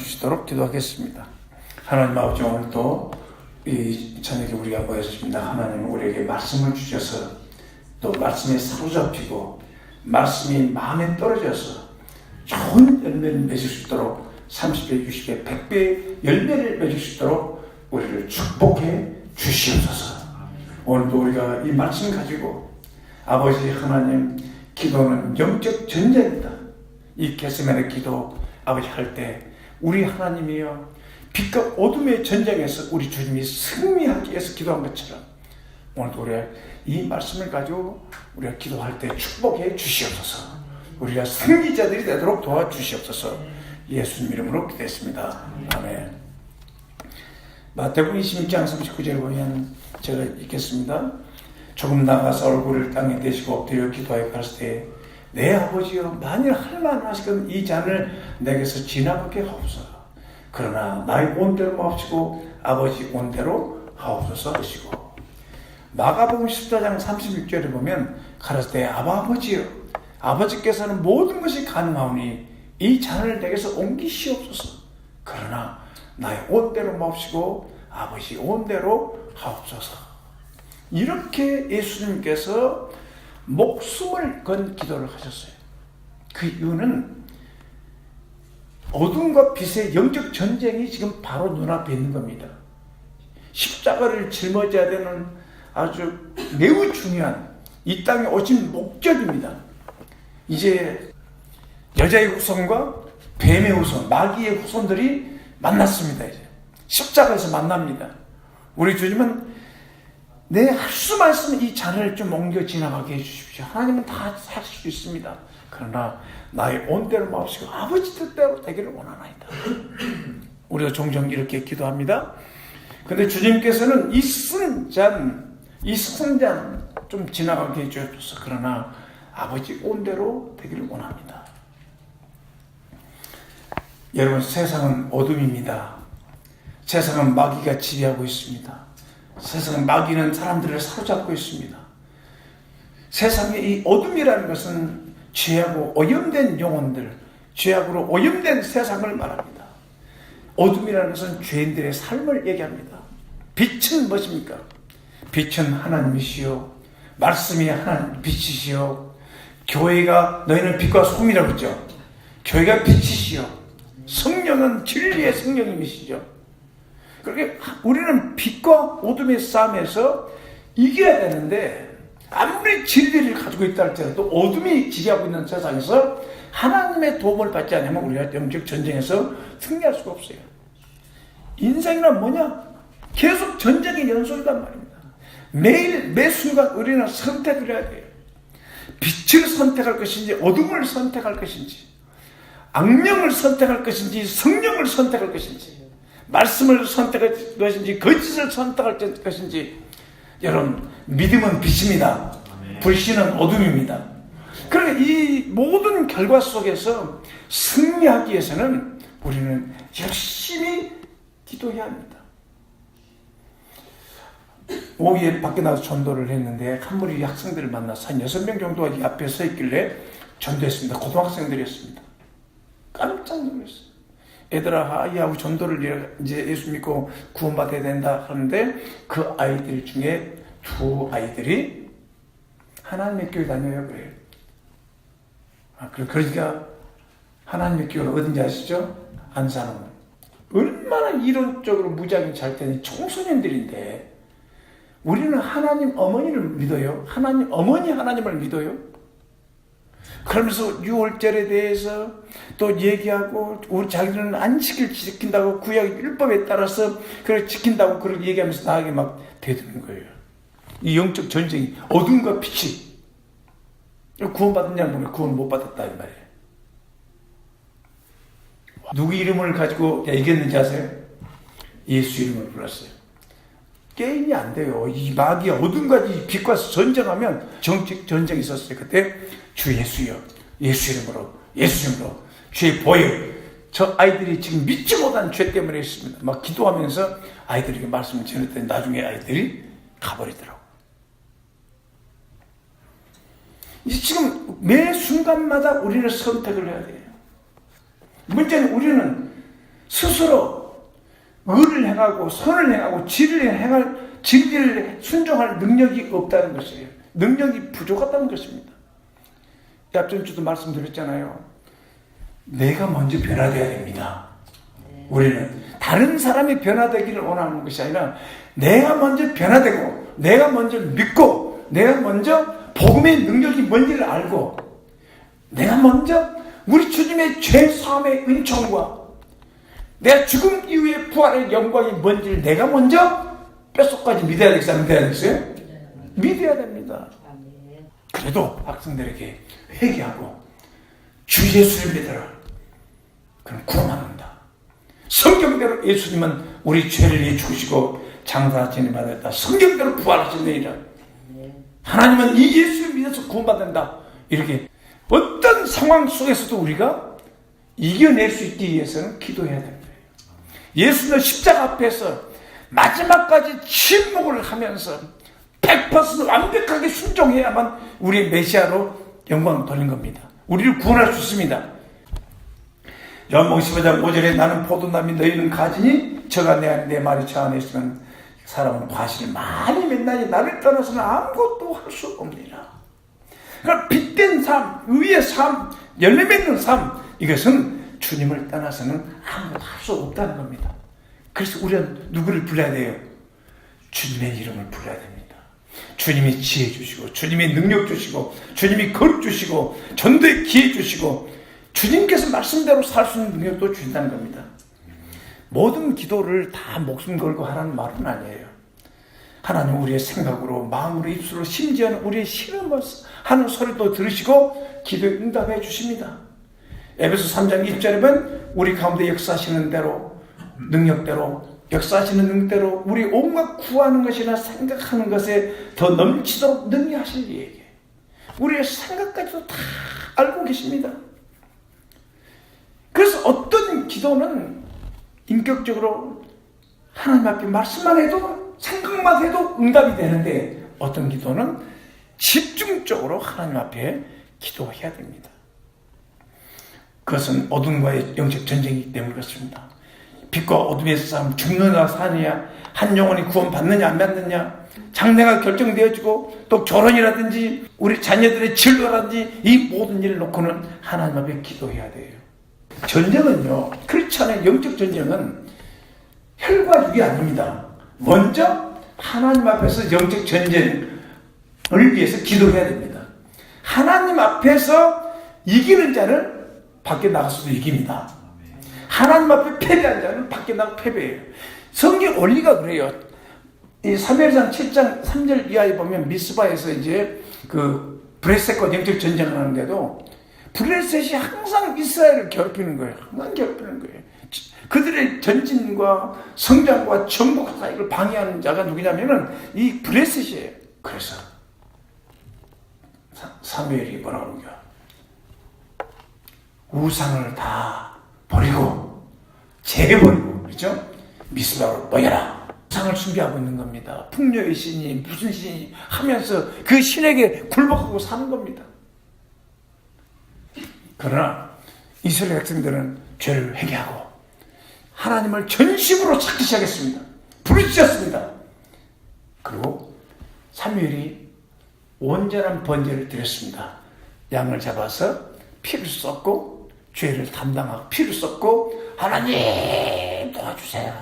주시도록 기도하겠습니다. 하나님 아버지, 오늘도 이 저녁에 우리가 모였습니다. 하나님 우리에게 말씀을 주셔서 또 말씀에 사로잡히고 말씀이 마음에 떨어져서 좋은 열매를 맺을 수 있도록 30배, 60배, 100배 열매를 맺을 수 있도록 우리를 축복해 주시옵소서. 오늘도 우리가 이 말씀 가지고 아버지 하나님, 기도는 영적 전쟁이다. 이 겟세마네 기도 아버지 할 때 우리 하나님이여 빛과 어둠의 전쟁에서 우리 주님이 승리하기 위해서 기도한 것처럼 오늘도 우리가 이 말씀을 가지고 우리가 기도할 때 축복해 주시옵소서. 우리가 승리자들이 되도록 도와주시옵소서. 예수님 이름으로 기도했습니다. 아멘. 마태복음 26장 39절에 보면 제가 읽겠습니다. 조금 나가서 얼굴을 땅에 대시고 엎드려 기도하여 가라사대 때 내 아버지여, 만일 할만하시거든 이 잔을 내게서 지나가게 하옵소서. 그러나 나의 온대로 마옵시고 아버지 온대로 하옵소서 하시고, 마가복음 14장 36절에 보면 가라사대 아바 아버지여, 아버지께서는 모든 것이 가능하오니 이 잔을 내게서 옮기시옵소서. 그러나 나의 온대로 마옵시고 아버지 온대로 하옵소서. 이렇게 예수님께서 목숨을 건 기도를 하셨어요. 그 이유는 어둠과 빛의 영적 전쟁이 지금 바로 눈앞에 있는 겁니다. 십자가를 짊어져야 되는 아주 매우 중요한 이 땅에 오신 목적입니다. 이제 여자의 후손과 뱀의 후손, 마귀의 후손들이 만났습니다. 이제 십자가에서 만납니다. 우리 주님은 내 할 수만 있으면 이 잔을 좀 옮겨 지나가게 해주십시오. 하나님은 다 하실 수 있습니다. 그러나 나의 온대로 마옵시고 아버지 뜻대로 되기를 원하나이다. 우리가 종종 이렇게 기도합니다. 근데 주님께서는 이 쓴 잔 좀 지나가게 해주옵소서. 그러나 아버지 온대로 되기를 원합니다. 여러분, 세상은 어둠입니다. 세상은 마귀가 지배하고 있습니다. 세상은 마귀는 사람들을 사로잡고 있습니다. 세상의 이 어둠이라는 것은 죄하고 오염된 영혼들, 죄악으로 오염된 세상을 말합니다. 어둠이라는 것은 죄인들의 삶을 얘기합니다. 빛은 무엇입니까? 빛은 하나님이시요, 말씀이 하나님 빛이시요, 교회가 너희는 빛과 소금이라고 그랬죠. 교회가 빛이시요, 성령은 진리의 성령님이시죠. 그렇게 우리는 빛과 어둠의 싸움에서 이겨야 되는데, 아무리 진리를 가지고 있다 할지라도 어둠이 지배하고 있는 세상에서 하나님의 도움을 받지 않으면 우리가 영적 전쟁에서 승리할 수가 없어요. 인생이란 뭐냐? 계속 전쟁의 연속이란 말입니다. 매일 매 순간 우리는 선택을 해야 돼요. 빛을 선택할 것인지 어둠을 선택할 것인지, 악령을 선택할 것인지 성령을 선택할 것인지, 말씀을 선택할 것인지 거짓을 선택할 것인지. 여러분, 믿음은 빛입니다. 불신은 어둠입니다. 그러니까 이 모든 결과 속에서 승리하기 위해서는 우리는 열심히 기도해야 합니다. 오후에 밖에 나가서 전도를 했는데 한 무리 학생들을 만나서 한 6명 정도가 이 앞에 서 있길래 전도했습니다. 고등학생들이었습니다. 깜짝 놀랐어요. 얘들아, 우리 전도를 이제 예수 믿고 구원받아야 된다 하는데 그 아이들 중에 2 아이들이 하나님의 교회 다녀요 그래요. 그러니까 하나님의 교회가 어딘지 아시죠? 안산은. 얼마나 이론적으로 무지하게 잘 되는 청소년들인데 우리는 하나님 어머니를 믿어요. 하나님 어머니 하나님을 믿어요. 그러면서 6월절에 대해서 또 얘기하고, 우리 자기들은 안식일 지킨다고 구약 율법에 따라서 그걸 지킨다고 그렇게 얘기하면서 나에게 막 대드는 거예요. 이 영적 전쟁이 어둠과 빛이. 구원받았냐는 보면 구원 못 받았다 이 말이에요. 누구 이름을 가지고 이겼는지 아세요? 예수 이름을 불렀어요. 게임이 안 돼요. 이 마귀 어둠과 이 빛과 전쟁하면 정책 전쟁이 있었어요. 그때 주 예수여, 예수 이름으로, 예수 이름으로, 주의 보여. 저 아이들이 지금 믿지 못한 죄 때문에 있습니다. 막 기도하면서 아이들에게 말씀을 전했더니 나중에 아이들이 가버리더라고. 이제 지금 매 순간마다 우리는 선택을 해야 돼요. 문제는 우리는 스스로 의를 행하고 선을 행하고 진리를 순종할 능력이 없다는 것이에요. 능력이 부족하다는 것입니다. 앞전 주도 말씀드렸잖아요. 내가 먼저 변화되어야 됩니다. 우리는 다른 사람이 변화되기를 원하는 것이 아니라 내가 먼저 변화되고 내가 먼저 믿고 내가 먼저 복음의 능력이 뭔지를 알고 내가 먼저 우리 주님의 죄사함의 은총과 내가 죽음 이후의 부활의 영광이 뭔지를 내가 먼저 뼛속까지 믿어야 되겠어요? 안 믿어야 되겠어요? 믿어야 됩니다. 그래도 학생들에게 회개하고 주 예수를 믿어라. 그럼 구원합니다. 성경대로 예수님은 우리 죄를 위해 죽으시고 장사 진행받았다. 성경대로 부활하셨느니라. 하나님은 이 예수를 믿어서 구원받는다. 이렇게 어떤 상황 속에서도 우리가 이겨낼 수 있기 위해서는 기도해야 됩니다. 예수는 십자가 앞에서 마지막까지 침묵을 하면서 100% 완벽하게 순종해야만 우리의 메시아로 영광을 돌린 겁니다. 우리를 구원할 수 있습니다. 요한복음 15장 5절에 나는 포도나무 너희는 가지니 저가 내 안에 내 말이 저 안에 있으면 사람은 과실을 많이 맺나니 나를 떠나서는 아무것도 할 수 없느니라. 그러니까 빛된 삶, 의의 삶, 열매 맺는 삶, 이것은 주님을 떠나서는 아무것도 할 수 없다는 겁니다. 그래서 우리는 누구를 불러야 돼요? 주님의 이름을 불러야 됩니다. 주님이 지혜 주시고 주님이 능력 주시고 주님이 거룩 주시고 전도의 기회 주시고 주님께서 말씀대로 살 수 있는 능력도 주신다는 겁니다. 모든 기도를 다 목숨 걸고 하라는 말은 아니에요. 하나님 우리의 생각으로 마음으로 입술로 심지어는 우리의 신음을 하는 소리도 들으시고 기도에 응답해 주십니다. 에베소 3장 1절에 보면 우리 가운데 역사하시는 대로 능력대로 역사하시는 능력대로 우리 온갖 구하는 것이나 생각하는 것에 더 넘치도록 능히하실 이에게 우리의 생각까지도 다 알고 계십니다. 그래서 어떤 기도는 인격적으로 하나님 앞에 말씀만 해도 생각만 해도 응답이 되는데 어떤 기도는 집중적으로 하나님 앞에 기도해야 됩니다. 그것은 어둠과의 영적 전쟁이기 때문에 그렇습니다. 빛과 어둠에서 싸움, 죽느냐 사느냐, 한 영혼이 구원받느냐 안 받느냐, 장래가 결정되어지고 또 결혼이라든지 우리 자녀들의 진로라든지 이 모든 일을 놓고는 하나님 앞에 기도해야 돼요. 전쟁은요, 그렇지 않아요. 영적 전쟁은 혈과 육이 아닙니다. 먼저 하나님 앞에서 영적 전쟁을 위해서 기도해야 됩니다. 하나님 앞에서 이기는 자는 밖에 나가서도 이깁니다. 하나님 앞에 패배한 자는 밖에 나가 패배해요. 성경 원리가 그래요. 이 사무엘상 7장 3절 이하에 보면 미스바에서 이제 그 브레셋과 영적 전쟁을 하는데도 브레셋이 항상 이스라엘을 괴롭히는 거예요. 항상 괴롭히는 거예요. 그들의 전진과 성장과 정복 사이를 방해하는 자가 누구냐면은 이 브레셋이에요. 그래서 사무엘이 뭐라고 합니까? 우상을 다 버리고 재버리고 그렇죠? 미스바로 모여라. 우상을 숭배하고 있는 겁니다. 풍요의 신이 무슨 신이 하면서 그 신에게 굴복하고 사는 겁니다. 그러나 이스라엘 백성들은 죄를 회개하고 하나님을 전심으로 찾기 시작했습니다. 부르짖었습니다. 그리고 사무엘이 온전한 번제를 드렸습니다. 양을 잡아서 피를 쏟고 죄를 담당하고 피를 쏟고 하나님 도와주세요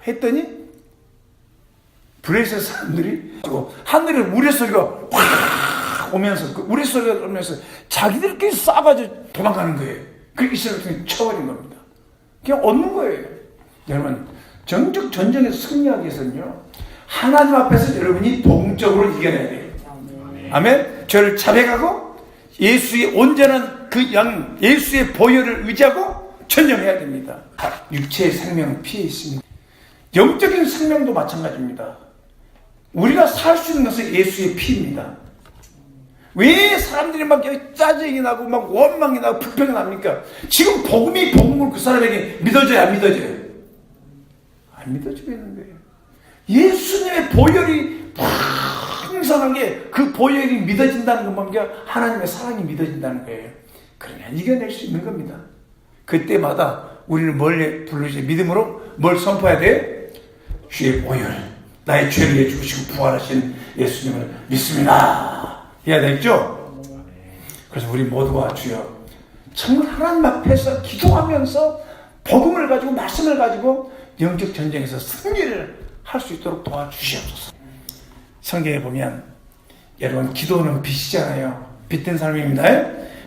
했더니 브레셋 사람들이 하늘에 우레소리가 확 오면서 그 우레소리가 오면서 자기들끼리 싸가지고 도망가는 거예요. 그 이스라엘 백성이 쳐버린 겁니다. 그냥 얻는 거예요. 여러분 정적 전쟁에서 승리하기 위해서는요 하나님 앞에서 여러분이 동적으로 이겨내야 돼요. 아멘. 저를 자백하고 예수의 온전한 그 양 예수의 보혈을 의지하고 전쟁해야 됩니다. 육체의 생명은 피해 있습니다. 영적인 생명도 마찬가지입니다. 우리가 살 수 있는 것은 예수의 피입니다. 왜 사람들이 막 짜증이 나고 막 원망이 나고 불평이 납니까? 지금 복음을 그 사람에게 믿어져요, 안 믿어져요? 안 믿어지고 있는 거예요. 예수님의 보혈이 풍성하게 그 보혈이 믿어진다는 건 뭔가 하나님의 사랑이 믿어진다는 거예요. 그러면 이겨낼 수 있는 겁니다. 그때마다 우리는 뭘 부르지? 믿음으로 뭘 선포해야 돼? 주의 보혈, 나의 죄를 위해 죽으시고 부활하신 예수님을 믿습니다 해야 되겠죠? 그래서 우리 모두가 주여 정말 하나님 앞에서 기도하면서 복음을 가지고 말씀을 가지고 영적 전쟁에서 승리를 할 수 있도록 도와주시옵소서. 성경에 보면 여러분 기도는 빛이잖아요. 빛된 사람입니다.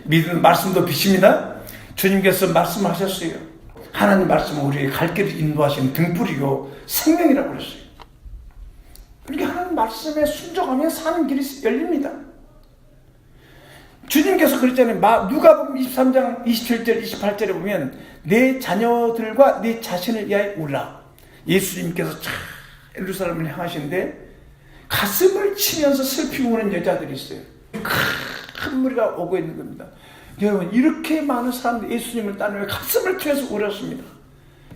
믿음 말씀도 빛입니다. 주님께서 말씀하셨어요. 하나님 말씀은 우리의 갈 길을 인도하시는 등불이고 생명이라고 그랬어요. 그러니까 하나님 말씀에 순종하면 사는 길이 열립니다. 주님께서 그랬잖아요. 누가복음 23장 27절 28절에 보면 내 자녀들과 내 자신을 위하여 울라. 예수님께서 참 예루살렘을 향하시는데 가슴을 치면서 슬피 우는 여자들이 있어요. 큰 무리가 오고 있는 겁니다. 여러분 이렇게 많은 사람들이 예수님을 따르며 가슴을 치면서 울었습니다.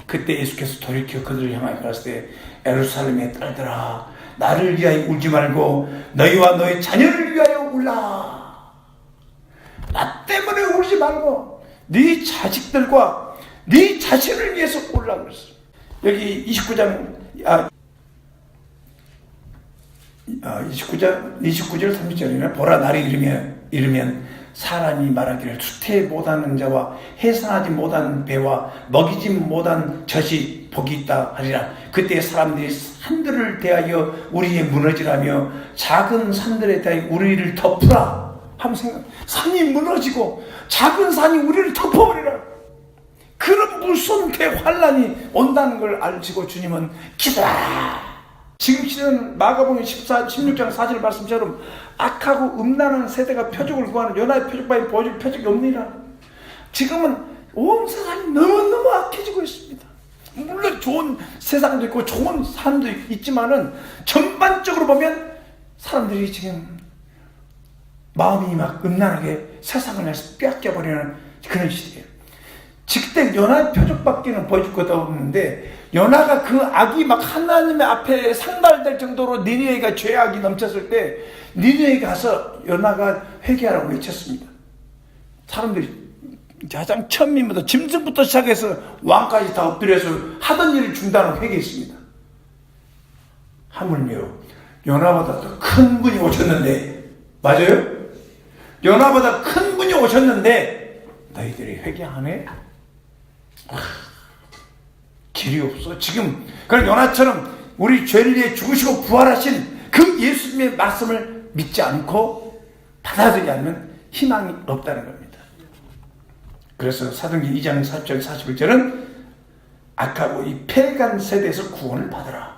그때 예수께서 돌이켜 그들을 향하여 가라사대 예루살렘의 딸들아 나를 위하여 울지 말고 너희와 너희 자녀를 위하여 울라. 나 때문에 울지 말고 네 자식들과 네 자신을 위해서 울라 그랬어요. 여기 29절 30절이면 보라 날이 이르면 사람이 말하기를 수태 못하는 자와 해산하지 못하는 배와 먹이지 못한 젖이 복이 있다 하리라. 그때 사람들이 산들을 대하여 우리의 무너지라며 작은 산들에 대하여 우리를 덮으라 하면 생각. 산이 무너지고 작은 산이 우리를 덮어버리라. 그런 무서운 대환란이 온다는 걸 알시고 주님은 기도하라. 지금 시대는 마가복음 16장 4절 말씀처럼 악하고 음란한 세대가 표적을 구하는 연하의 표적밖에 보여줄 표적이 없느니라. 지금은 온 세상이 너무너무 악해지고 있습니다. 물론 좋은 세상도 있고 좋은 삶도 있지만은 전반적으로 보면 사람들이 지금 마음이 막 음란하게 세상을 내서 빼앗겨버리는 그런 시대예요. 직대 연하의 표적밖에는 보여줄 것도 없는데 연하가 그 악이 막 하나님의 앞에 상달될 정도로 니느웨가 죄악이 넘쳤을 때 니느웨에 가서 연하가 회개하라고 외쳤습니다. 사람들이 가장 처음부터 짐승부터 시작해서 왕까지 다 엎드려서 하던 일을 중단하고 회개했습니다. 하물며 연하보다 더 큰 분이 오셨는데 맞아요? 연하보다 큰 분이 오셨는데 너희들이 회개 안 해? 길이 없어. 지금 그런 연하처럼 우리 죄를 위해 죽으시고 부활하신 그 예수님의 말씀을 믿지 않고 받아들이지 않으면 희망이 없다는 겁니다. 그래서 사도행전 2장 40절 41절은 악하고 이 패간 세대에서 구원을 받으라.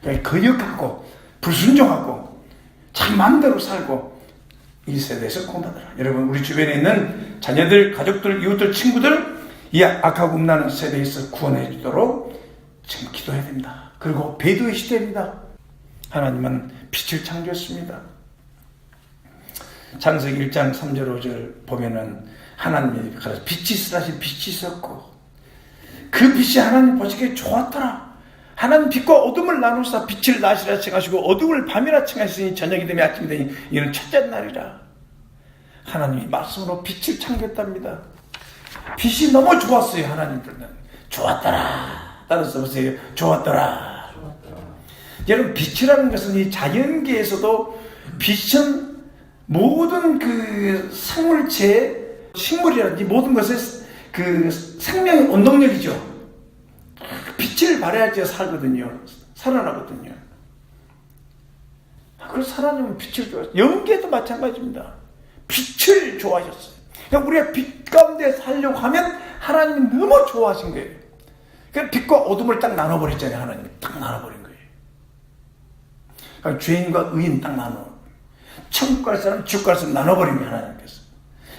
그러니까 거역하고 불순종하고 자기 마음대로 살고 이 세대에서 구원받으라. 여러분 우리 주변에 있는 자녀들, 가족들, 이웃들, 친구들 이 악하고 음란한 세대에서 구원해 주도록 지금 기도해야 됩니다. 그리고 배도의 시대입니다. 하나님은 빛을 창조했습니다. 창세기 1장 3절 5절 보면은 하나님이 빛이 있으라시 빛이 있었고 그 빛이 하나님 보시기에 좋았더라. 하나님 빛과 어둠을 나누사 빛을 낮이라 칭하시고 어둠을 밤이라 칭하시니 저녁이 되면 아침이 되니 이는 첫째 날이라. 하나님이 말씀으로 빛을 창조했답니다. 빛이 너무 좋았어요. 하나님들은 좋았더라. 따라서 보세요. 좋았더라. 여러분 빛이라는 것은 이 자연계에서도 빛은 모든 그 생물체, 식물이라든지 모든 것의 그 생명의 원동력이죠. 빛을 발해야지 살거든요. 살아나거든요. 그래서 하나님은 빛을 좋아하셨어요. 연기도 마찬가지입니다. 빛을 좋아하셨어요. 그러니까 우리가 빛 가운데 살려고 하면 하나님이 너무 좋아하신 거예요. 그러니까 빛과 어둠을 딱 나눠버렸잖아요. 하나님이 딱 나눠버린 거예요. 그러니까 죄인과 의인 딱 나눠. 천국 갈 사람, 지옥 갈 사람 나눠버린 거예요. 하나님께서.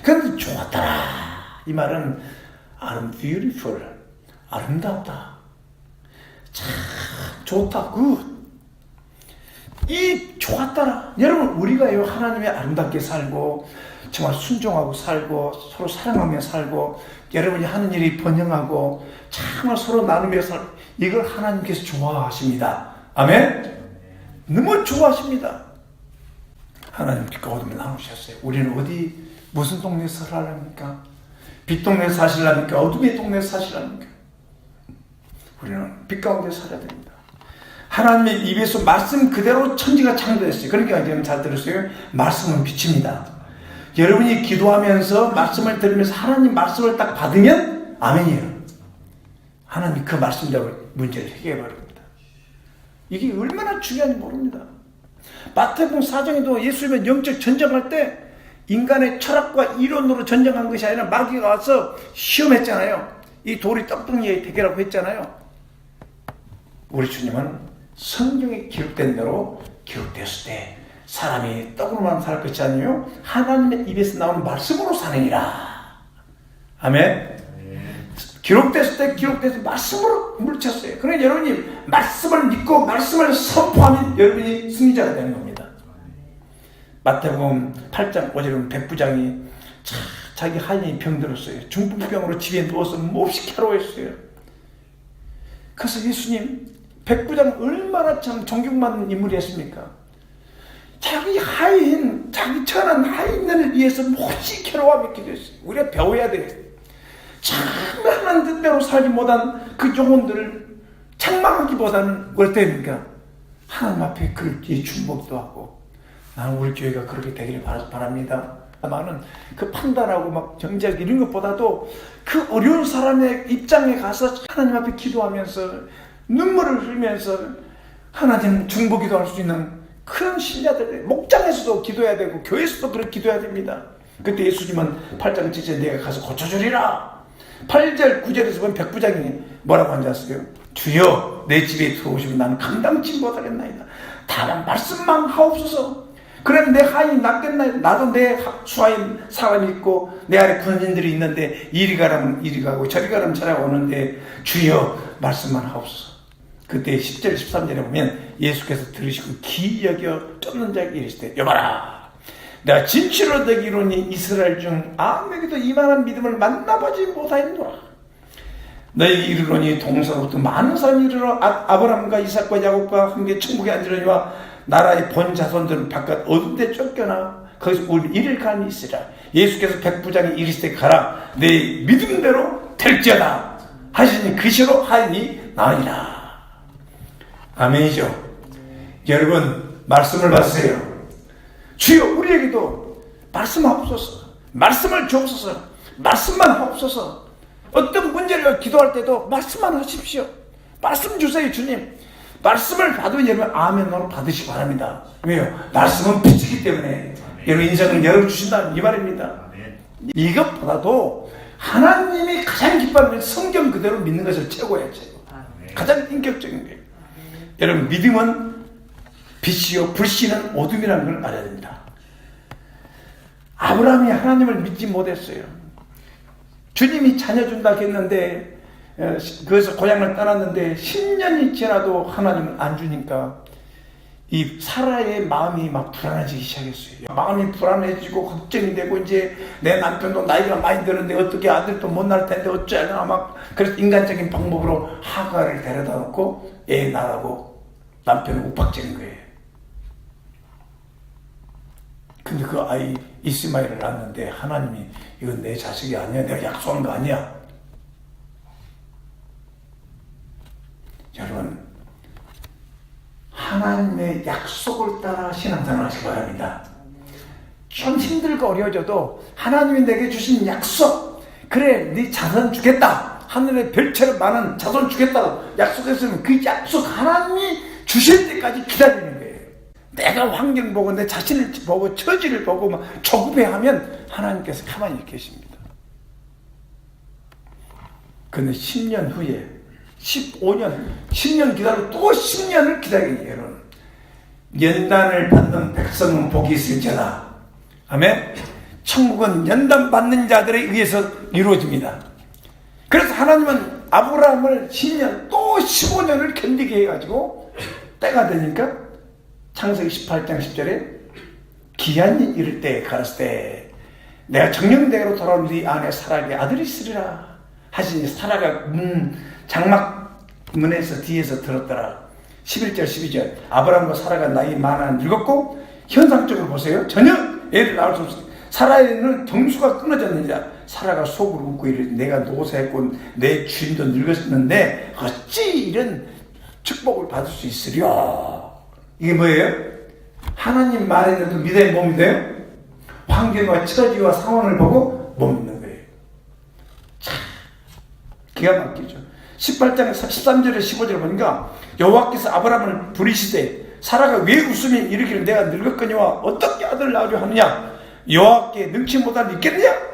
그런데 좋았더라. 이 말은 beautiful. 아름답다. 참 좋다. 굿. 이 좋았더라. 여러분 우리가요 하나님의 아름답게 살고 정말 순종하고 살고 서로 사랑하며 살고 여러분이 하는 일이 번영하고 정말 서로 나누며 살고 이걸 하나님께서 좋아하십니다. 아멘? 너무 좋아하십니다. 하나님 빛과 어둠을 나누셨어요. 우리는 어디 무슨 동네에서 살아랍니까? 빛 동네에서 사실랍니까? 어둠의 동네에서 사실랍니까? 우리는 빛 가운데 살아야 됩니다. 하나님의 입에서 말씀 그대로 천지가 창조됐어요. 그러니까 여러분 잘 들으세요. 말씀은 빛입니다. 여러분이 기도하면서 말씀을 들으면서 하나님 말씀을 딱 받으면 아멘이에요. 하나님이 그 말씀대로 문제를 해결해 버립니다. 이게 얼마나 중요한지 모릅니다. 마태복음 4장에도 예수님은 영적 전쟁할 때 인간의 철학과 이론으로 전쟁한 것이 아니라 마귀가 와서 시험했잖아요. 이 돌이 떡덩이에 대결하고 했잖아요. 우리 주님은 성경에 기록된 대로 기록되었을 때 사람이 떡으로만 살 것이 아니요 하나님의 입에서 나오는 말씀으로 사느니라. 아멘. 기록됐을 때 기록돼서 말씀으로 물쳤어요. 그러니까 여러분이 말씀을 믿고 말씀을 선포하면 여러분이 승리자가 되는 겁니다. 마태복음 8장 5절에 백부장이 자기 하인이 병들었어요. 중풍병으로 집에 누워서 몹시 괴로워했어요. 그래서 예수님, 백부장 얼마나 참 존경받는 인물이었습니까? 자기 하인, 자기 천한 하인을 위해서 몹시 괴로워하며 기도했어요. 우리가 배워야 돼요. 하나님 뜻대로 살지 못한 그 영혼들을 책망하기보다는 어때입니까? 하나님 앞에 그렇게 중복도 하고, 나는 우리 교회가 그렇게 되기를 바랍니다. 많은 그 판단하고 막 정죄하고 이런 것보다도 그 어려운 사람의 입장에 가서 하나님 앞에 기도하면서 눈물을 흘리면서 하나님 중보기도 할 수 있는 그런 신자들, 목장에서도 기도해야 되고 교회에서도 그렇게 기도해야 됩니다. 그때 예수님은 8장 7절에 내가 가서 고쳐주리라. 8절 9절에서 보면 백부장이 뭐라고 한지 아세요? 주여 내 집에 들어오시면 나는 감당치 못하겠나이다. 다만 말씀만 하옵소서. 그럼 내 하인이 낫겠나이다. 나도 내 수하인 사람이 있고 내 아래 군인들이 있는데 이리 가라면 이리 가고 저리 가라면 저리 오는데 주여 말씀만 하옵소서. 그때 10절 13절에 보면 예수께서 들으시고 귀히 여겨 쫓는 자에게 이르시되 여봐라, 내가 진실로 되기로니 이스라엘 중 아무에게도 이만한 믿음을 만나보지 못하였노라. 너희에게 이르노니 동서로부터 많은 사람이 이르러 아브라함과 이삭과 야곱과 함께 천국에 앉으려니와 나라의 본 자손들은 바깥 어두운 데 쫓겨나 거기서 우리 이를 가니 있으라. 예수께서 백부장이 이르시되 가라, 내 믿음대로 될지어다 하시니 그 시로 하인이 나으니라. 아멘이죠. 여러분 말씀을 받으세요. 주여 우리에게도 말씀하옵소서. 말씀을 주옵소서. 말씀만 하옵소서. 어떤 문제를 기도할 때도 말씀만 하십시오. 말씀 주세요. 주님 말씀을 받으면 여러분 아멘으로 받으시기 바랍니다. 왜요? 말씀은 빛이기 때문에 여러분 인생을 열어주신다는 이 말입니다. 이것보다도 하나님이 가장 기뻐하는 성경 그대로 믿는 것을 최고예요. 최고. 가장 인격적인 거예요. 여러분 믿음은 빛이요 불신은 어둠이라는 걸 알아야 됩니다. 아브라함이 하나님을 믿지 못했어요. 주님이 자녀 준다고 했는데 그래서 고향을 떠났는데 10년이 지나도 하나님은 안 주니까 이 사라의 마음이 막 불안해지기 시작했어요. 마음이 불안해지고 걱정이 되고 이제 내 남편도 나이가 많이 드는데 어떻게 아들도 못 낳을 텐데 어쩌나 막 그래서 인간적인 방법으로 하가를 데려다 놓고 애 낳으라고 남편을 욱박지는 거예요. 근데 그 아이 이스마엘을 낳았는데 하나님이 이건 내 자식이 아니야. 내가 약속한 거 아니야. 여러분 하나님의 약속을 따라 신앙생활 하시기 바랍니다. 좀 힘들고 어려워져도 하나님이 내게 주신 약속, 그래 네 자손 주겠다, 하늘의 별처럼 많은 자손 주겠다고 약속했으면 그 약속 하나님이 주실 때까지 기다리는 거예요. 내가 환경 보고 내 자신을 보고 처지를 보고 막 조급해하면 하나님께서 가만히 계십니다. 근데 10년 후에 15년, 10년 기다리고 또 10년을 기다리는 여러분. 연단을 받는 백성은 복이 있을지어다. 아멘. 천국은 연단 받는 자들에 의해서 이루어집니다. 그래서 하나님은 아브라함을 10년 또 15년을 견디게 해가지고 때가 되니까 창세기 18장 10절에 기한이 이를 때 가랐을 때 내가 정령대로 돌아온 네 아내 사라에게 아들이 있으리라 하시니 사라가 장막 문에서 뒤에서 들었더라. 11절 12절 아브라함과 사라가 나이 많아 늙었고 현상적으로 보세요. 전혀 애를 낳을 수 없어요. 사라에는 정수가 끊어졌느냐. 사라가 속으로 웃고 이르되 내가 노사했고 내 주인도 늙었는데 어찌 이런 축복을 받을 수 있으랴. 이게 뭐예요? 하나님 말에도 믿어야 못 믿어요? 환경과 처지와 상황을 보고 못 믿는 거예요. 참 기가 막히죠. 18장 13절에 15절에 보니까 여호와께서 아브라함을 부르시되 사라가 왜 웃으며 이르기를 내가 늙었거니와 어떻게 아들을 낳으려 하느냐. 여호와께 능치 못한 있겠느냐.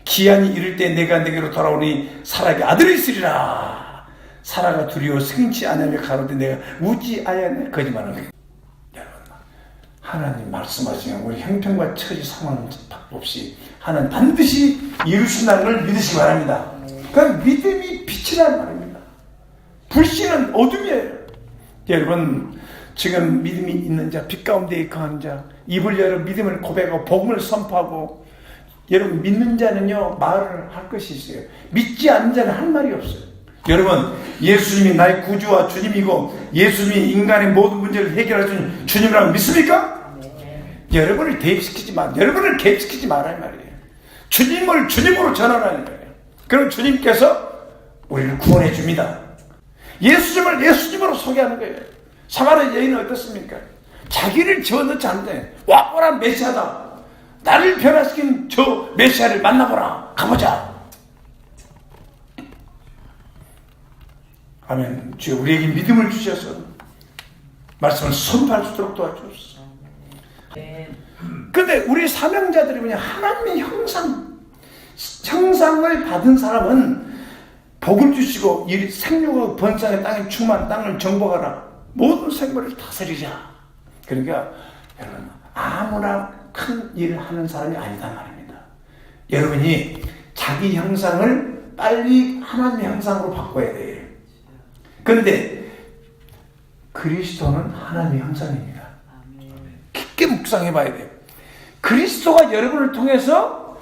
기한이 이를 때 내가 내게로 돌아오니 사라에게 아들이 있으리라. 사라가 두려워 승인치 아니하며 가로되 내가 웃지 아니하냐. 거짓말하는 거예요. 여러분, 하나님 말씀하시면 우리 형편과 처지 상황 없이 하나님 반드시 이루신다는 걸 믿으시기 바랍니다. 그 믿음이 빛이라는 말입니다. 불신은 어둠이에요. 여러분, 지금 믿음이 있는 자, 빛 가운데 거하는 자, 입을 열어 믿음을 고백하고 복음을 선포하고, 여러분 믿는 자는요 말을 할 것이 있어요. 믿지 않는 자는 할 말이 없어요. 여러분, 예수님이 나의 구주와 주님이고 예수님이 인간의 모든 문제를 해결해 준 주님이라고 믿습니까? 네. 여러분을 개입시키지 마. 여러분을 개입시키지 말아야 말이에요. 주님을 주님으로 전환하는 거예요. 그럼 주님께서 우리를 구원해 줍니다. 예수님을 예수님으로 소개하는 거예요. 사마리아 여인은 어떻습니까? 자기를 집어넣지 않는데 와보라 메시아다. 나를 변화시킨 저 메시아를 만나보라. 가보자. 아멘. 주여 우리에게 믿음을 주셔서 말씀을 선포할 수 있도록 도와주옵소서. 근데 우리 사명자들이 뭐냐, 하나님의 형상을 받은 사람은 복을 주시고 이 생육의 번성의 땅에 충만한 땅을 정복하라. 모든 생물을 다스리자. 그러니까 여러분, 아무나 큰 일을 하는 사람이 아니다 말입니다. 여러분이 자기 형상을 빨리 하나님의 형상으로 바꿔야 돼요. 그런데 그리스도는 하나님의 형상입니다. 깊게 묵상해 봐야 돼요. 그리스도가 여러분을 통해서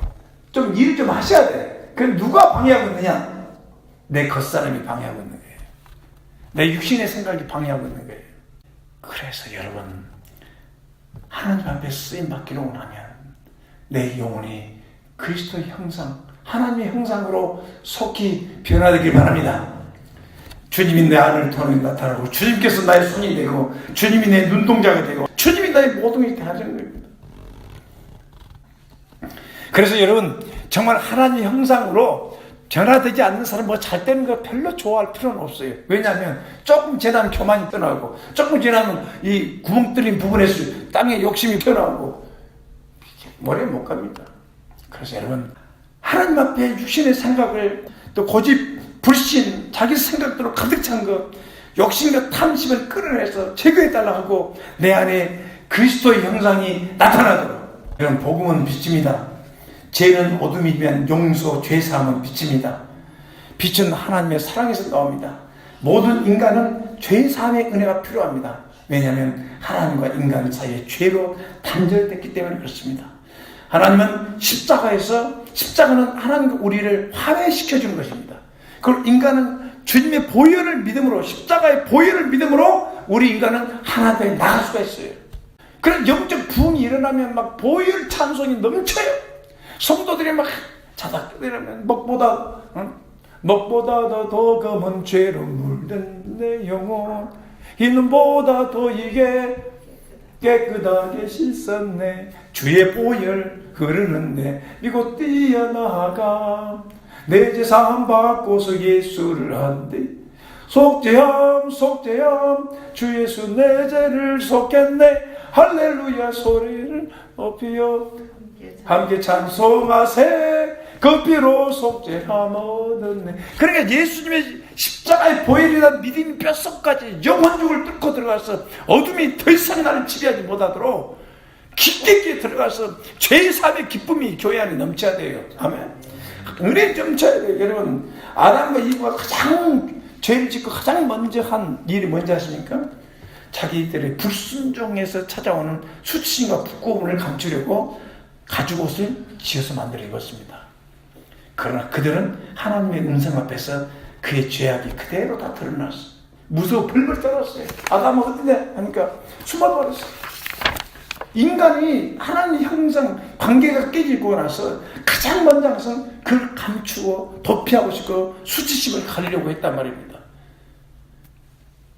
좀 일을 좀 하셔야 돼. 그럼 누가 방해하고 있느냐? 내 겉사람이 방해하고 있는 거예요. 내 육신의 생각이 방해하고 있는 거예요. 그래서 여러분, 하나님 앞에 쓰임받기를 원하면 내 영혼이 그리스도의 형상, 하나님의 형상으로 속히 변화되길 바랍니다. 주님이 내 안을 통해 나타나고, 주님께서 나의 손이 되고, 주님이 내 눈동자가 되고, 주님이 나의 모든 것이 되는 겁니다. 그래서 여러분, 정말 하나님의 형상으로 변화되지 않는 사람 뭐 잘 되는 거 별로 좋아할 필요는 없어요. 왜냐하면 조금 지나면 교만이 떠나고, 조금 지나면 이 구멍 뚫린 부분에서 땅에 욕심이 튀어나오고 머리에 못 갑니다. 그래서 여러분, 하나님 앞에 육신의 생각을, 또 고집, 불신, 자기 생각대로 가득 찬 것, 욕심과 탐심을 끌어내서 제거해달라 하고 내 안에 그리스도의 형상이 나타나도록. 여러분, 복음은 빛입니다. 죄는 어둠이면 용서, 죄사함은 빛입니다. 빛은 하나님의 사랑에서 나옵니다. 모든 인간은 죄사함의 은혜가 필요합니다. 왜냐하면 하나님과 인간 사이에 죄로 단절됐기 때문에 그렇습니다. 하나님은 십자가는 하나님과 우리를 화해시켜주는 것입니다. 그리고 인간은 주님의 보혈을 믿음으로, 십자가의 보혈을 믿음으로 우리 인간은 하나님께 나갈 수가 있어요. 그런 영적 부흥이 일어나면 막 보혈 찬송이 넘쳐요. 성도들이 막 자다깨면 먹보다 더 검은 죄로 물든 내 영혼, 이는보다 더 이게 깨끗하게 씻었네. 주의 보혈 흐르는데 이곳 뛰어나가 내 재산 받고서 예수를 한대. 속죄함 주 예수 내 죄를 속했네. 할렐루야 소리를 높이어 함께 찬송하세. 그 피로 속죄함 얻었네. 그러니까 예수님의 십자가의 보혈이라는 믿음이 뼛속까지 영혼죽을 뚫고 들어가서 어둠이 더 이상 나를 지배하지 못하도록 깊게 들어가서 죄사함의 기쁨이 교회 안에 넘쳐야 돼요. 아멘. 은혜 넘쳐야 돼요. 여러분, 아담과 이브가 가장 죄를 짓고 가장 먼저 한 일이 뭔지 아십니까? 자기들의 불순종에서 찾아오는 수치심과 부끄러움을 감추려고 가죽옷을 지어서 만들어 입었습니다. 그러나 그들은 하나님의 음성 앞에서 그의 죄악이 그대로 다 드러났어. 무서워 벌벌 떨었어요. 아담은 어디냐 하니까 숨어버렸어. 인간이 하나님 형상 관계가 깨지고 나서 가장 먼저 항상 그걸 감추고 도피하고 싶고 수치심을 가리려고 했단 말입니다.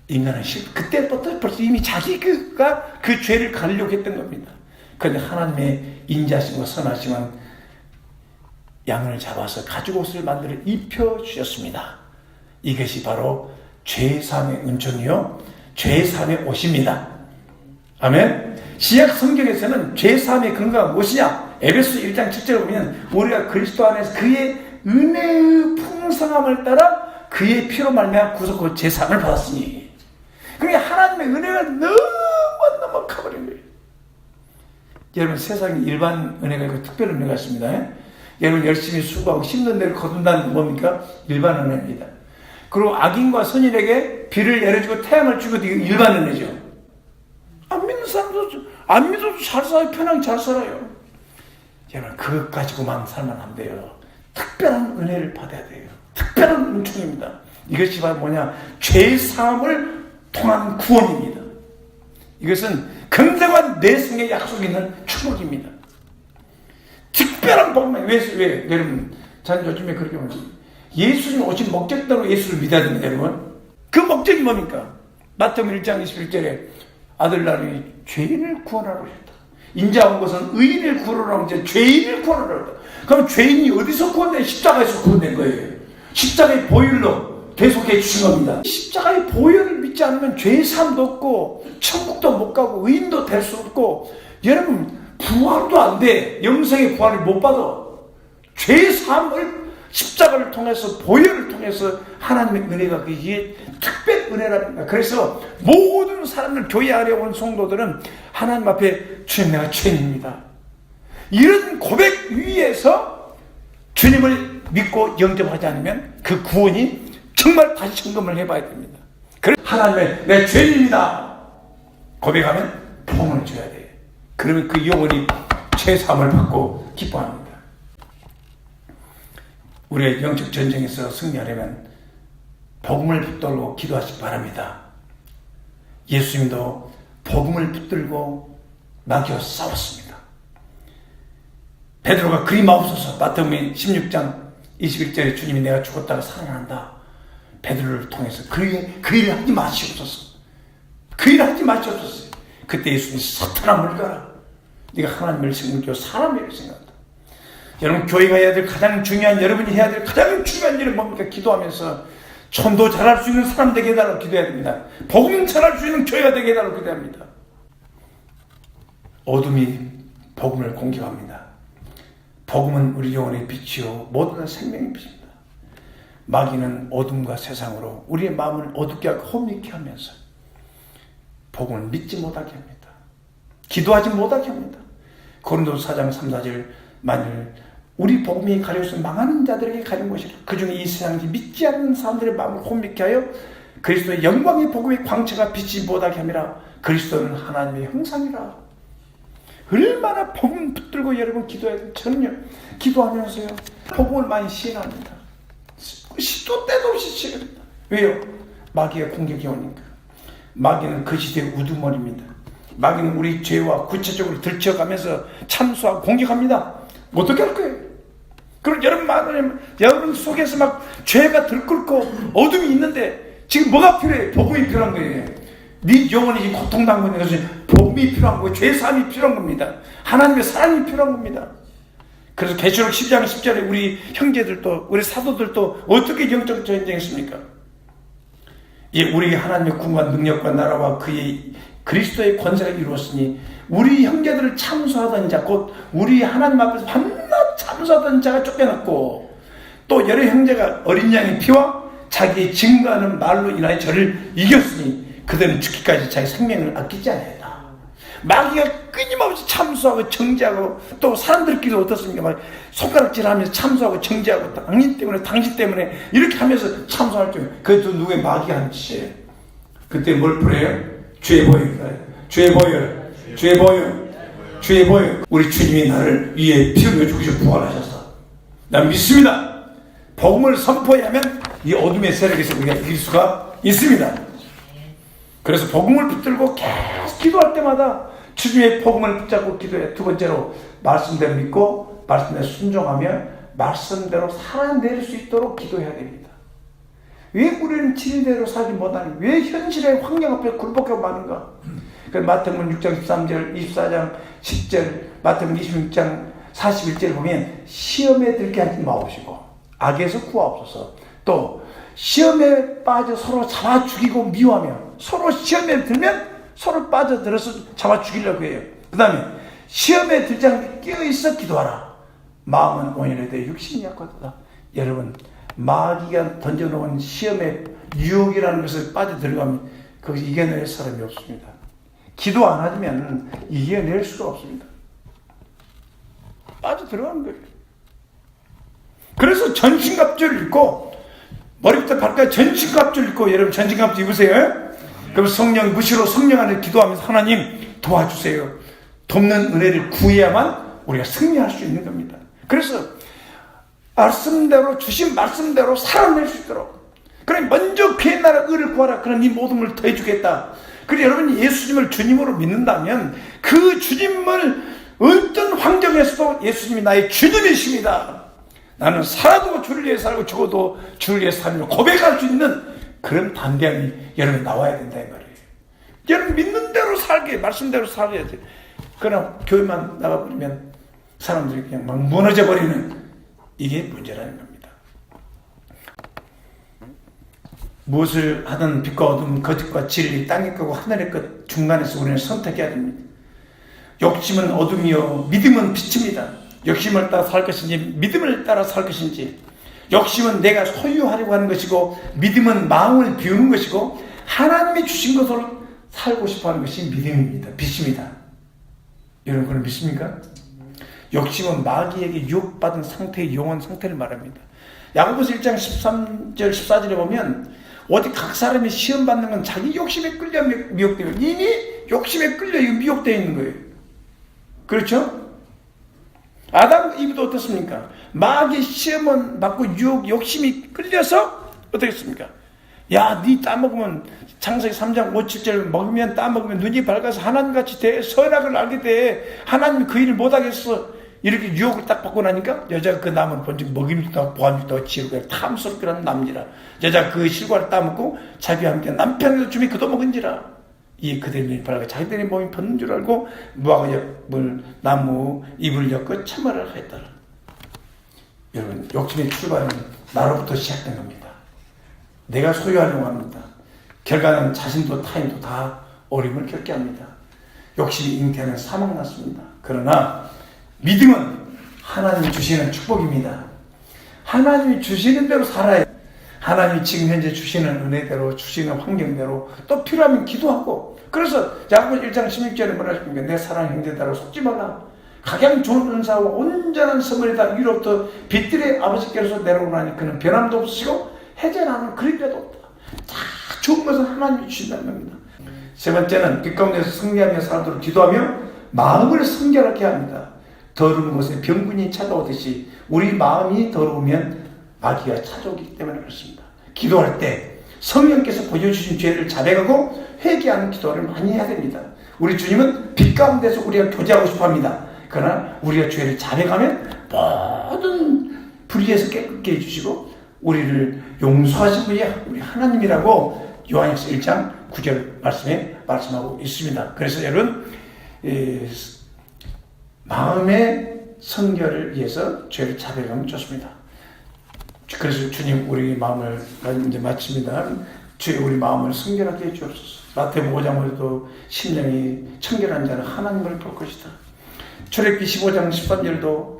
인간은 그때부터 벌써 이미 자기가 그 죄를 가리려고 했던 겁니다. 그런데 하나님의 인자심과 선하심은 양을 잡아서 가죽옷을 만들어 입혀주셨습니다. 이것이 바로 죄사함의 은총이요 죄사함의 옷입니다. 아멘. 신약 성경에서는 죄사함의 근거가 무엇이냐? 에베소 1장 7절에 보면 우리가 그리스도 안에서 그의 은혜의 풍성함을 따라 그의 피로 말미암아 구속과 죄사함을 받았으니, 그러니까 하나님의 은혜가 너무 커버린 거예요. 여러분, 세상에 일반 은혜가 있고 특별 은혜가 있습니다. 여러분 열심히 수고하고 심는 대로 거둔다는 게 뭡니까? 일반 은혜입니다. 그리고 악인과 선인에게 비를 내려주고 태양을 주고 이게 일반 은혜죠. 안 믿는 사람도 안 믿어도 잘 살아요. 편하게 잘 살아요. 여러분, 그것 가지고만 살면 안 돼요. 특별한 은혜를 받아야 돼요. 특별한 은총입니다. 이것이 바로 뭐냐? 죄사함을 통한 구원입니다. 이것은 긍정한 내성의 약속이 있는 축복입니다. 특별한 복만. 왜 여러분, 저는 요즘에 그렇게 말해요. 예수님 오신 목적대로 예수를 믿어야 됩니다, 여러분. 그 목적이 뭡니까? 마태복음 1장 21절에 아들나라에 죄인을 구원하러 오셨다. 인자 온 것은 의인을 구원하러 오지 죄인을 구원하러 왔다. 그럼 죄인이 어디서 구원된? 십자가에서 구원된 거예요. 십자가의 보혈로 대속해 주신 겁니다. 십자가의 보혈을 믿지 않으면 죄사함도 없고 천국도 못 가고 의인도 될 수 없고, 여러분 부활도 안 돼. 영생의 부활을 못 받아. 죄사함을 십자가를 통해서 보혈을 통해서 하나님의 은혜가 그게 특별 은혜랍니다. 그래서 모든 사람들, 교회 안에 온 성도들은 하나님 앞에 주님 내가 죄인입니다, 이런 고백 위에서 주님을 믿고 영접하지 않으면 그 구원이 정말 다시 점검을 해봐야 됩니다. 그래서 하나님의 내 죄인입니다 고백하면 복을 줘야 돼요. 그러면 그 영혼이 죄사함을 받고 기뻐합니다. 우리의 영적 전쟁에서 승리하려면 복음을 붙들고 기도하시기 바랍니다. 예수님도 복음을 붙들고 마귀와 싸웠습니다. 베드로가 그리 마옵소서, 마태복음 16장 21절에 주님이 내가 죽었다가 살아난다. 베드로를 통해서 그 일을 하지 마시옵소서. 그 일을 하지 마시옵소서. 그때 예수님이 사탄아 물가라. 네가 하나님을 생각하고 사람을 생각한다. 여러분, 교회가 해야 될 가장 중요한, 여러분이 해야 될 가장 중요한 일은 뭡니까? 기도하면서 전도 잘할 수 있는 사람 되게 해달라고 기도해야 됩니다. 복음 잘할 수 있는 교회가 되게 해달라고 기도합니다. 어둠이 복음을 공격합니다. 복음은 우리 영혼의 빛이요 모든 생명의 빛입니다. 마귀는 어둠과 세상으로 우리의 마음을 어둡게 하고 험익게 하면서 복음을 믿지 못하게 합니다. 기도하지 못하게 합니다. 고린도서 4장 3, 4절 만일 우리 복음이 가려서 망하는 자들에게 가린 것이라. 그중에 이 세상이 믿지 않는 사람들의 마음을 혼미케 하여 그리스도의 영광의 복음의 광채가 비치지 못하게 함이라. 그리스도는 하나님의 형상이라. 얼마나 복음 붙들고 여러분 기도해야 돼요. 저는요, 기도하면서요 복음을 많이 시행합니다. 시도 때도 없이 시행합니다. 왜요? 마귀가 공격이 오니까. 마귀는 그 시대의 우두머리입니다. 마귀는 우리 죄와 구체적으로 들춰가면서 참수하고 공격합니다. 어떻게 할 거예요? 그럼 여러분 속에서 막 죄가 들끓고 어둠이 있는데 지금 뭐가 필요해? 복음이 필요한 거예요. 네 영혼이 고통당하는 것은 복음이 필요한 거예요. 죄사함이 필요한 겁니다. 하나님의 사랑이 필요한 겁니다. 그래서 계시록 10장 10절에 우리 형제들도 우리 사도들도 어떻게 영적 전쟁했습니까? 우리 하나님의 궁과 능력과 나라와 그의 그리스도의 권세가 이루었으니 우리 형제들을 참수하던 자, 곧 우리 하나님 앞에서 밤낮 참수하던 자가 쫓겨났고, 또 여러 형제가 어린 양의 피와 자기의 증거하는 말로 인하여 저를 이겼으니 그들은 죽기까지 자기 생명을 아끼지 않았다. 마귀가 끊임없이 참수하고 정죄하고, 또 사람들끼리 어떻습니까? 막 손가락질하면서 참수하고 정죄하고, 당신 때문에 이렇게 하면서 참수할 줄. 그것도 누구의 마귀가 하는 짓이에요. 그때 뭘 부려요? 죄의 보혈, 죄의 보혈, 죄의 보혈, 죄의 보혈. 우리 주님이 나를 위에 피 흘려 죽으셔 부활하셔서 난 믿습니다. 복음을 선포해야 하면 이 어둠의 세력에서 우리가 이길 수가 있습니다. 그래서 복음을 붙들고 계속 기도할 때마다 주님의 복음을 붙잡고 기도해. 두 번째로 말씀대로 믿고 말씀대로 순종하며 말씀대로 살아낼 수 있도록 기도해야 됩니다. 왜 우리는 진리대로 살지 못하니? 왜 현실의 환경 앞에 굴복하고 마는가? 마태복음 6장 13절, 24장 10절, 마태복음 26장 41절 보면 시험에 들게 하지 마옵시고 악에서 구하옵소서. 또 시험에 빠져 서로 잡아 죽이고 미워하며 서로 시험에 들면 서로 빠져들어서 잡아 죽이려고 해요. 그 다음에 시험에 들지 않게 깨어있어 기도하라. 마음은 온유하되 육신이 약하다. 여러분, 마귀가 던져놓은 시험의 유혹이라는 것을 빠져들어가면 거기서 이겨낼 사람이 없습니다. 기도 안 하면 이겨낼 수가 없습니다. 빠져들어가는 거예요. 그래서 전신갑주를 입고 머리부터 발까지 전신갑주를 입고, 여러분 전신갑주 입으세요. 그럼 성령, 무시로 성령 안에 기도하면서 하나님 도와주세요. 돕는 은혜를 구해야만 우리가 승리할 수 있는 겁니다. 그래서 말씀대로, 주신 말씀대로 살아낼 수 있도록. 그래, 먼저 그의 나라 의를 구하라. 그럼 이 모든 걸 더해주겠다. 그래, 여러분이 예수님을 주님으로 믿는다면 그 주님을 어떤 환경에서도 예수님이 나의 주님이십니다. 나는 살아도 주를 위해 살고 죽어도 주를 위해 살며 고백할 수 있는 그런 담대함이 여러분이 나와야 된다 이 말이에요. 여러분 믿는 대로 살게, 말씀대로 살아야지. 그러나 교회만 나가버리면 사람들이 그냥 막 무너져 버리는, 이게 문제라는 겁니다. 무엇을 하든 빛과 어둠, 거짓과 진리, 땅의 것과 하늘의 것 중간에서 우리는 선택해야 됩니다. 욕심은 어둠이요 믿음은 빛입니다. 욕심을 따라 살 것인지 믿음을 따라 살 것인지. 욕심은 내가 소유하려고 하는 것이고 믿음은 마음을 비우는 것이고 하나님이 주신 것으로 살고 싶어하는 것이 믿음입니다. 빛입니다. 여러분 그걸 믿습니까? 욕심은 마귀에게 유혹받은 상태의 영혼 상태를 말합니다. 야고보서 1장 13절 14절에 보면 어디 각 사람이 시험 받는 건 자기 욕심에 끌려 미혹되어, 이미 욕심에 끌려 미혹되어 있는 거예요. 그렇죠? 아담 이브도 어떻습니까? 마귀 시험은 받고 유혹, 욕심이 끌려서 어떻게 했습니까? 야, 니 따먹으면, 창세기 3장 5, 7절 먹으면 따먹으면 눈이 밝아서 하나님같이 돼, 선악을 알게 돼, 하나님이 그 일을 못하겠어. 이렇게 유혹을 딱 받고 나니까 여자가 그 나무를 본즉 먹임직도 보암직도 지르고 탐스럽게 하는 남지라. 여자가 그 실과를 따먹고 자기와 함께 남편에도 주미 그도 먹은지라. 이 그들의 눈이 밝아 자기들의 몸이 벗는 줄 알고 무화과 나무 잎을 엮고 참말을 하였더라. 여러분, 욕심의 출발은 나로부터 시작된 겁니다. 내가 소유하려고 합니다. 결과는 자신도 타인도 다 어려움을 겪게 합니다. 욕심이 잉태하는 사망 났습니다. 그러나 믿음은 하나님이 주시는 축복입니다. 하나님이 주시는 대로 살아야, 하나님이 지금 현재 주시는 은혜대로, 주시는 환경대로, 또 필요하면 기도하고. 그래서 야고보 1장 16절에 뭐라 하십니까? 내 사랑 형제들아 속지 말라. 가장 좋은 은사와 온전한 선물이 다 위로부터 빛들의 아버지께로서 내려오나니 그는 변함도 없으시고 해제나는 그림자도 없다. 다 좋은 것은 하나님이 주신다는 겁니다. 세 번째는 빛 가운데서 승리하며 살도록 기도하며 마음을 성결하게 합니다. 더러운 곳에 병군이 찾아오듯이 우리 마음이 더러우면 마귀가 찾아오기 때문에 그렇습니다. 기도할 때 성령께서 보여주신 죄를 자백하고 회개하는 기도를 많이 해야 됩니다. 우리 주님은 빛 가운데서 우리가 교제하고 싶어 합니다. 그러나 우리가 죄를 자백하면 모든 불의에서 깨끗게 해주시고 우리를 용서하신 분이 우리 하나님이라고 요한일서 1장 9절 말씀에 말씀하고 있습니다. 그래서 여러분, 마음의 성결을 위해서 죄를 자백하면 좋습니다. 그래서 주님 우리 마음을 이제 마칩니다. 주여 우리 마음을 성결하게 해주옵소서. 마태복음 5장에도 심령이 청결한 자는 하나님을 볼 것이다. 출애굽기 15장 13절도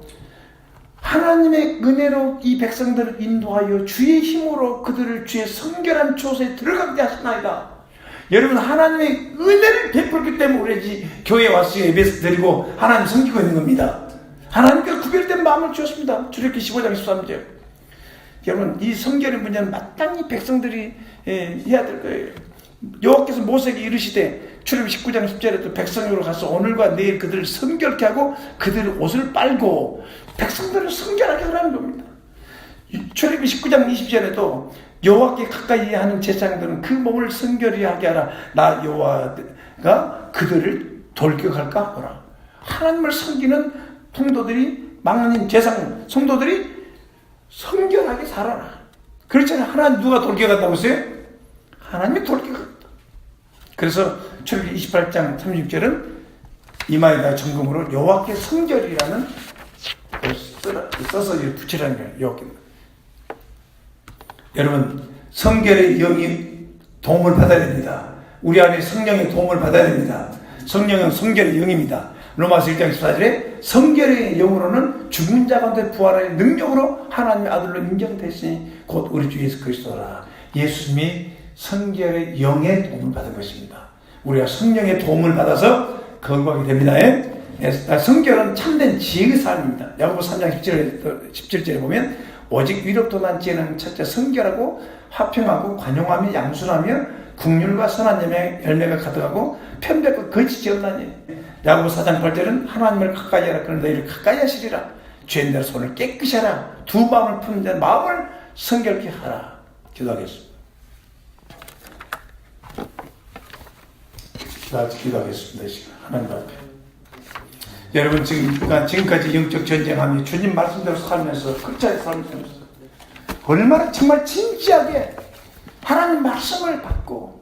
하나님의 은혜로 이 백성들을 인도하여 주의 힘으로 그들을 주의 성결한 초소에 들어가게 하시나이다. 여러분, 하나님의 은혜를 베풀기 때문에 우리 교회에 와서 예배 드리고 하나님 섬기고 있는 겁니다. 하나님께 구별된 마음을 주셨습니다. 출애굽기 15장 13절. 여러분, 이 성결의 문제는 마땅히 백성들이 해야 될 거예요. 여호와께서 모세에게 이르시되 출애굽기 19장 10절에도 백성으로 가서 오늘과 내일 그들을 성결케 하고 그들의 옷을 빨고 백성들을 성결하게 하라는 겁니다. 출애굽기 19장 20절에도 여호와께 가까이 하는 제사장들은 그 몸을 성결히 하게 하라. 나 여호와가 그들을 돌격할까 뭐라. 하나님을 섬기는 통도들이 망하는 제상 성도들이 성결하게 살아라. 그렇잖아요. 하나님 누가 돌격한다고 했어요? 하나님이 돌격한다. 그래서 출애굽기 28장 36절은 이마에다 정금으로 여호와께 성결이라는 써서 붙이라는 거예요. 여호와께. 여러분 성결의 영이 도움을 받아야 됩니다. 우리 안에 성령의 도움을 받아야 됩니다. 성령은 성결의 영입니다. 로마서 1장 14절에 성결의 영으로는 죽은 자 가운데 부활의 능력으로 하나님의 아들로 인정됐으니 곧 우리 주 예수 그리스도라. 예수님이 성결의 영의 도움을 받은 것입니다. 우리가 성령의 도움을 받아서 건강하게 됩니다. 성결은 참된 지혜의 삶입니다. 야고보 3장 17절에 보면 오직 위로부터 난 지혜는 첫째 성결하고 화평하고 관용하며 양순하며 국률과 선한 열매가 가득하고 편백과 거짓이 없나니. 야고보 4장 8절은 하나님을 가까이 하라. 그런 너희를 가까이 하시리라. 죄인들의 손을 깨끗이 하라. 두 마음을 푸는 자 마음을 성결케 하라. 기도하겠습니다. 기도하겠습니다. 하나님 앞에. 여러분 지금까지 영적 전쟁하며 주님 말씀대로 살면서 극자에 살면서 얼마나 정말 진지하게 하나님 말씀을 받고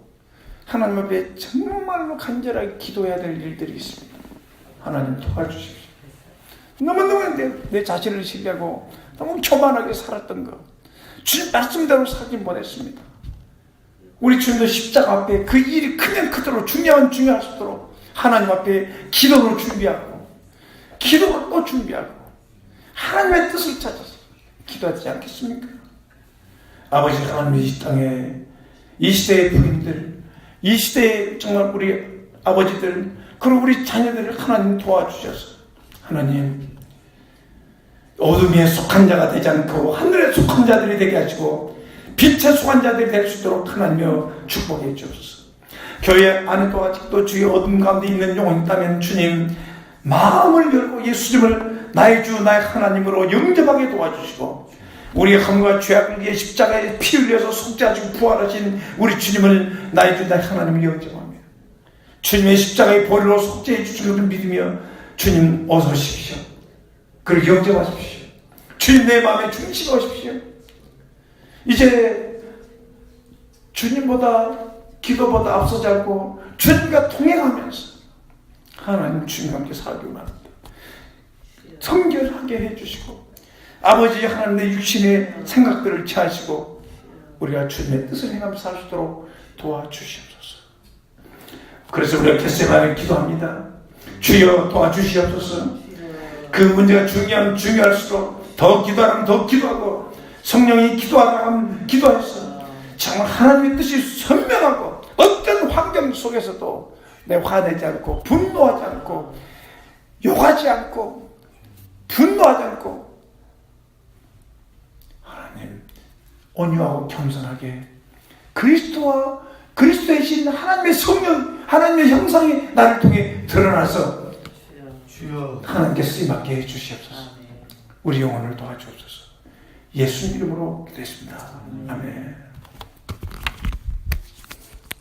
하나님 앞에 정말로 간절하게 기도해야 될 일들이 있습니다. 하나님 도와주십시오. 너무너무 내 자신을 신뢰하고 너무 교만하게 살았던 것 주님 말씀대로 살지 못했습니다. 우리 주님도 십자가 앞에 그 일이 크면 크도록 중요할수록 하나님 앞에 기도를 준비하고 기도를 또 준비하고 하나님의 뜻을 찾아서 기도하지 않겠습니까? 아버지 하나님 이 땅에 이 시대의 부인들 이 시대의 정말 우리 아버지들 그리고 우리 자녀들을 하나님 도와주셔서 하나님 어둠에 속한 자가 되지 않고 하늘에 속한 자들이 되게 하시고 빛에 속한 자들이 될 수 있도록 하나님여 축복해 주옵소서. 교회 안에도 아직도 주의 어둠 가운데 있는 영혼이 있다면 주님 마음을 열고 예수님을 나의 주 나의 하나님으로 영접하게 도와주시고 우리의 함과 죄악을 위해 십자가에 피 흘려서 속죄하시고 부활하신 우리 주님을 나의 주 나의 하나님을 영접하며 주님의 십자가의 보혈로 속죄해 주신 것을 믿으며 주님 어서 오십시오. 그리고 영접하십시오. 주님 내 마음에 중심하십시오. 이제 주님보다 기도보다 앞서지 않고 주님과 통행하면서 하나님 주님과 함께 살기만 합니다. 성결하게 해주시고 아버지 하나님의 육신의 생각들을 취하시고 우리가 주님의 뜻을 행하면서 살 수 있도록 도와주시옵소서. 그래서 우리가 겟세마네 기도합니다. 주여 도와주시옵소서. 그 문제가 중요할수록 더 기도하면 더 기도하고 성령이 기도하라 하면 기도해서 정말 하나님의 뜻이 선명하고 어떤 환경 속에서도 내 화내지 않고 분노하지 않고 욕하지 않고 분노하지 않고 하나님 온유하고 겸손하게 그리스도와 그리스도의 신 하나님의 성령 하나님의 형상이 나를 통해 드러나서 하나님께 쓰임받게 해주시옵소서. 우리 영혼을 도와주옵소서. 예수 이름으로 기도했습니다. 아멘.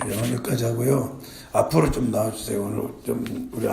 여기까지 하고요. 앞으로 좀 나와주세요. 오늘 좀 우리